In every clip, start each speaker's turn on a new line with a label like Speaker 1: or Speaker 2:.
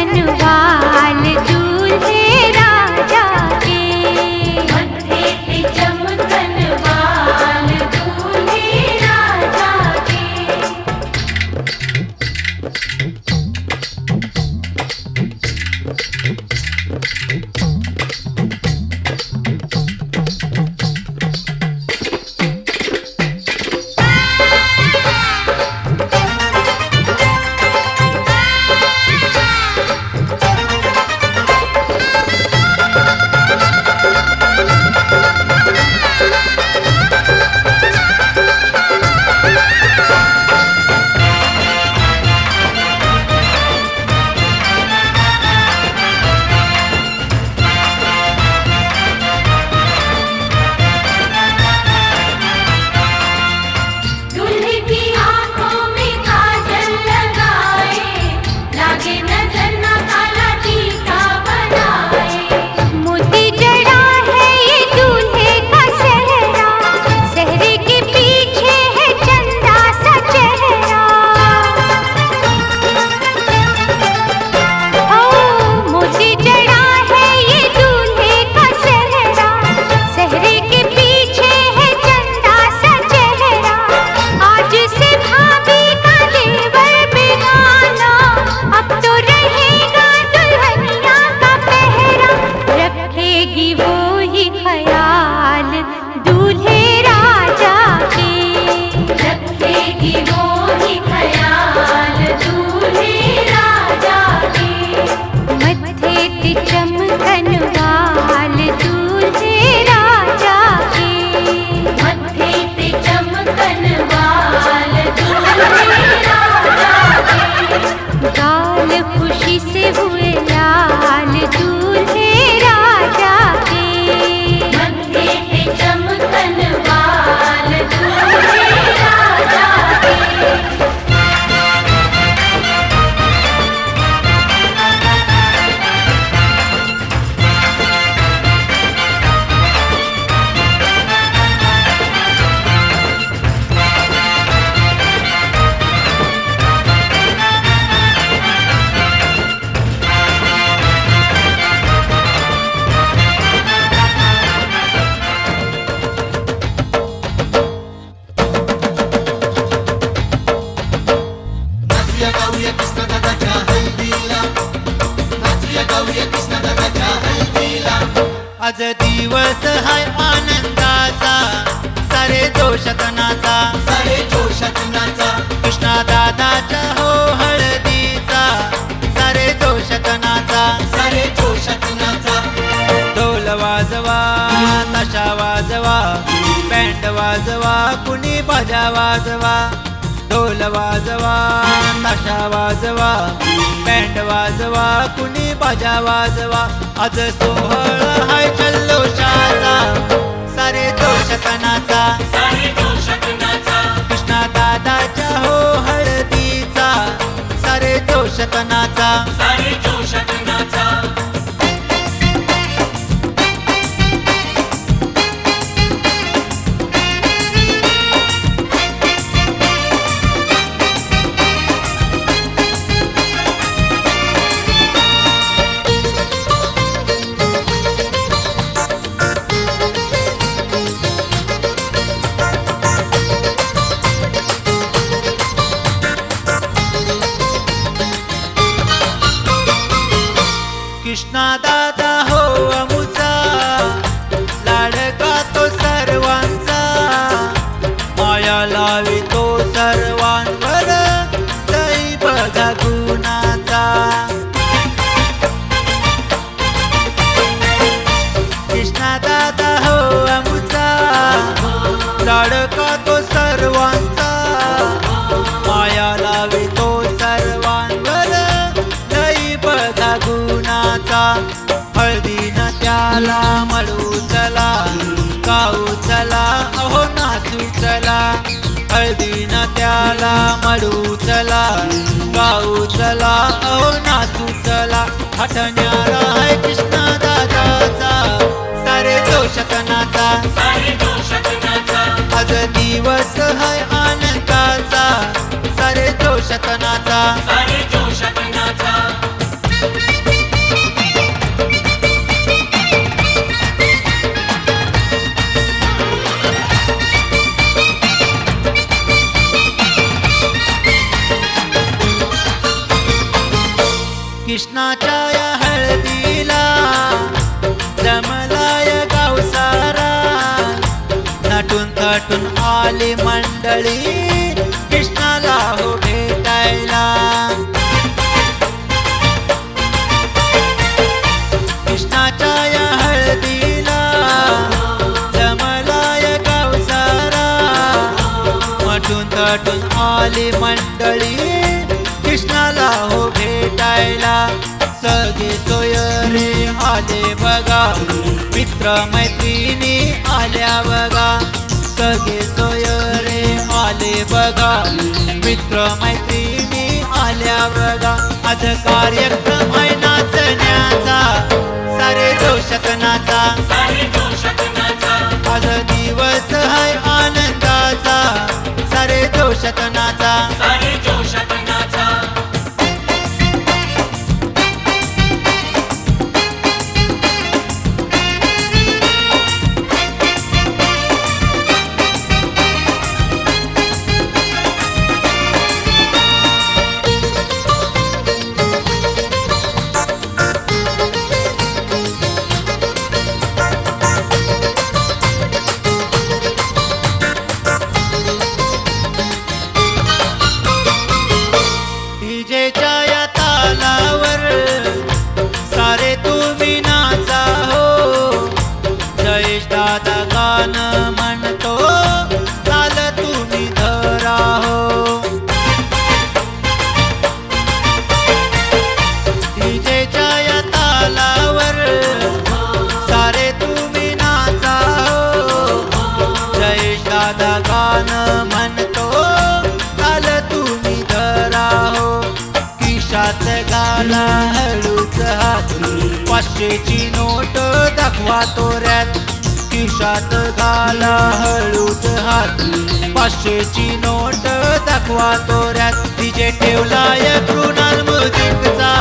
Speaker 1: कनवाल दूल्हे राजा के। मत्थे पे चमकन वाल दूल्हे राजा के। खुशी से हुए लाल दूल्हे राजा के। मत्थे पे चमकन वाल दूल्हे राजा के।
Speaker 2: आज दिवस हाय आनंदाचा, सारे जोशतनाचा,
Speaker 3: सारे जोशतनाचा,
Speaker 2: कृष्णा दादाच्या हो हळदीचा, सारे जोशतनाचा,
Speaker 3: सारे जोशतनाचा।
Speaker 2: ढोल वाजवा, ताशा वाजवा, बँड वाजवा, कुणी बाजा वाजवा, ढोल वाजवा, ताशा वाजवा, बँड वाजवा, कुणी बाजा वाजवा। आज सोहळा हाय जल्लोषाचा, सारे जोशतनाचा,
Speaker 3: सारे जोशतनाचा,
Speaker 2: कृष्णा दादाच्या हो हळदीचा, सारे जोशतनाचा,
Speaker 3: सारे जोशतनाचा।
Speaker 2: कृष्णा दादा हो अमुचा, लाडका तो सर्वांचा, माया लावितो सर्वांवर, जय बघा गुणाचा। कृष्णा दादा हो अमुचा, लाडका तो सर्वांचा, माया लावितो सर्वांवर, जय बघा गुणाचा। हळदीनं त्याला मळू चला, गाऊ चला, अहो नाचू चला, हळदीनं त्याला मळू चला, गाऊ चला, अहो नाचू चला। हटण्याला आहे कृष्णा दादाचा, सारे जोशतनाचा,
Speaker 3: सारे जोशतनाचा।
Speaker 2: आज दिवस हाय आनंदाचा, सारे जोशतनाचा,
Speaker 3: सारे जोशतनाचा।
Speaker 2: कृष्णाच्या या हळदीला जमलाय गाव सारा, नटून थटून आली मंडळी कृष्णाला हो भेटायला. कृष्णाच्या या हळदीला जमलाय गाव सारा, नटून थटून आली मंडळी कृष्णाला हो भेटायला. सगळे सोयरे आले बघा, मित्र मैत्रिणी आल्या बघा. सगळे सोयरे आले बघा, मित्र मैत्रिणी आल्या बघा. आज कार्यक्रम आहे नाचण्याचा, सारे जोशात नाचा.
Speaker 3: सारे जोशात नाचा.
Speaker 2: आज दिवस आहे आनंदाचा, सारे जोशात नाचा.
Speaker 3: सारे जोशात नाचा.
Speaker 2: डीजेच्या या तालावर सारे तुम्ही नाचा हो. जयेश दादा गाणं म्हणतो, ताल तुम्ही धरा हो. डीजेच्या या तालावर सारे तुम्ही नाचा हो. जयेश दादा गाणं म्हणतो, ताल तुम्ही धरा हो. खिशात घाला हळूच हात, 500ची नोट दाखवा तोऱ्यात. खिशात घाला हळूच हात, 500ची नोट दाखवा तोऱ्यात. डीजे ठेवलाय कृणाल म्युझिकचा,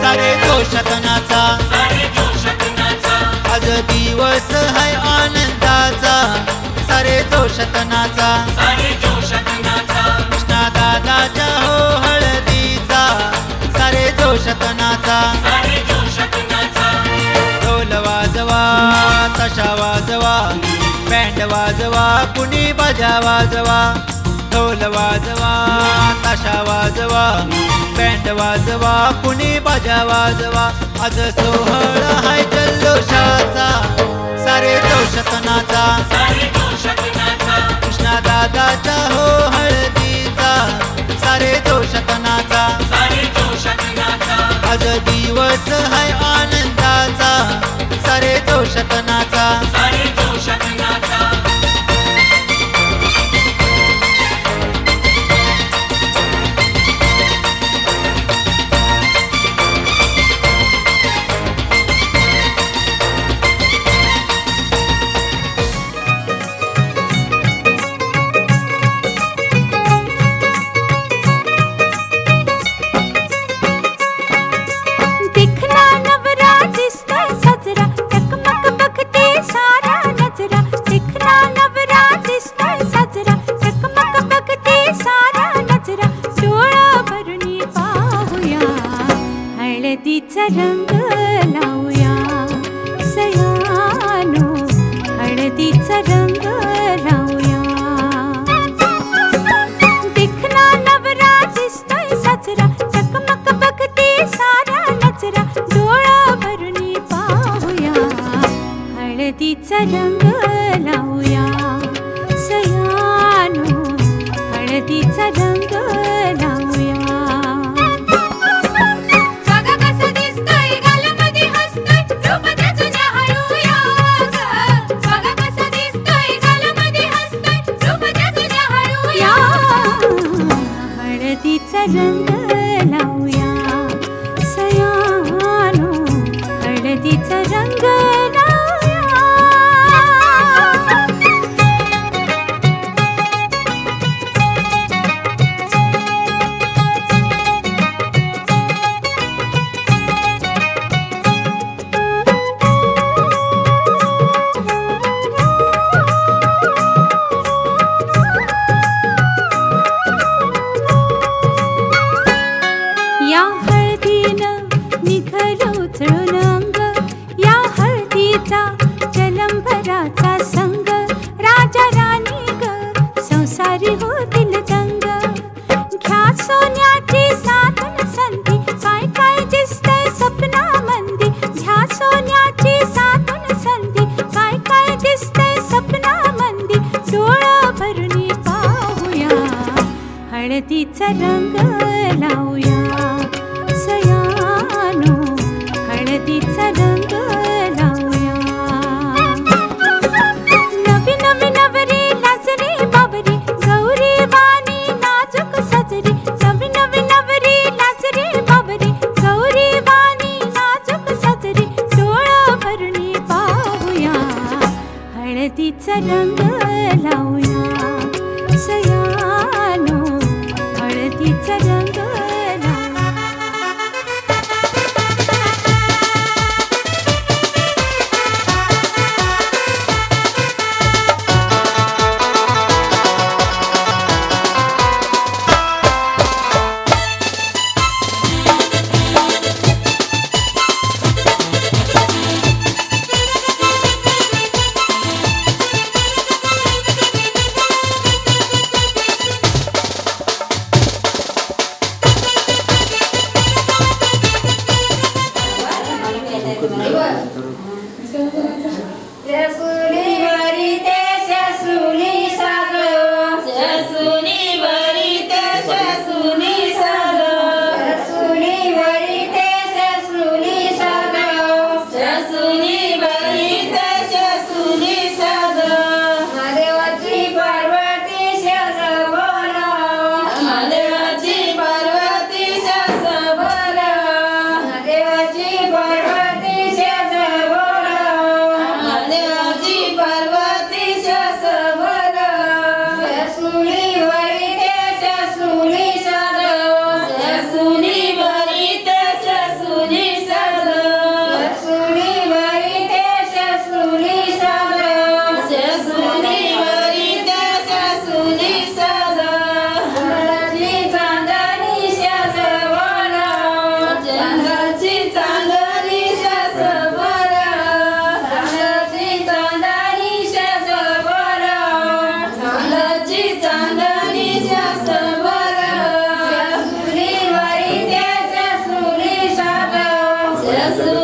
Speaker 2: सारे जोशात नाचा.
Speaker 3: सारे जोशात नाचा.
Speaker 2: आज दिवस आहे आनंदाचा, सारे जोशात नाचा.
Speaker 3: सारे जोशात नाचा.
Speaker 2: कृष्णा दादाच्या हो हळदीचा, सारे जोशात नाचा.
Speaker 3: सारे जोशात नाचा.
Speaker 2: ढोल वाजवा, ताशा वाजवा, बँड वाजवा, कुणी बाजा वाजवा. ढोल वाजवा, ताशा वाजवा, बँड वाजवा, कुणी बाजा वाजवा. आज सोहळा हाय जल्लोषाचा, सारे जोशात नाचा.
Speaker 3: सारे जोशात नाचा.
Speaker 2: कृष्णा दादाच्या हो हळदीचा, सारे जोशात नाचा.
Speaker 3: सारे जोशात नाचा.
Speaker 2: आज दिवस हाय आनंदाचा, सारे जोशात नाचा.
Speaker 3: सारे जोशात नाचा.
Speaker 1: दिखना नवरा दिसतोय साजरा, टकमक बघते सारा नजरा. दिखना नवरा दिसतोय साजरा, टकमक बघते सारा नजरा. डोळा भरुनी पाहूया, हळदीचा रंग लावूया. सयानो हळदीचा रंग लावूया. दिखना नवरा दिसतोय साजरा, टकमक बघते सारा नजरा. डोळा भरुनी पाहूया, हळदीचा रंग लावूया. सयानो हळदीचा रंग लावूया. बघा कसं दिसतोय गालामध्ये हसतोय, रूप त्याचं न्याहाळूया ग. बघा कसं दिसतोय गालामध्ये हसतोय, रूप त्याचं न्याहाळूया. हळदीचा रंग लावूया. सयानो हळदीचा रंग लावूया. हळदीचा रंग लावूया सयानो, हळदीचा रंग लावूया. नवी नवी नवरी लाजरी बाबरी, गौरी वाणी नाजूक साजरी. नवी नवी नवरी लाजरी बाबरी, गौरी वाणी नाजूक साजरी. डोळं भरणी पाहूया, हळदीचा रंग लावूया सयानो, हळदीचा रंग लावूया.
Speaker 4: Yes.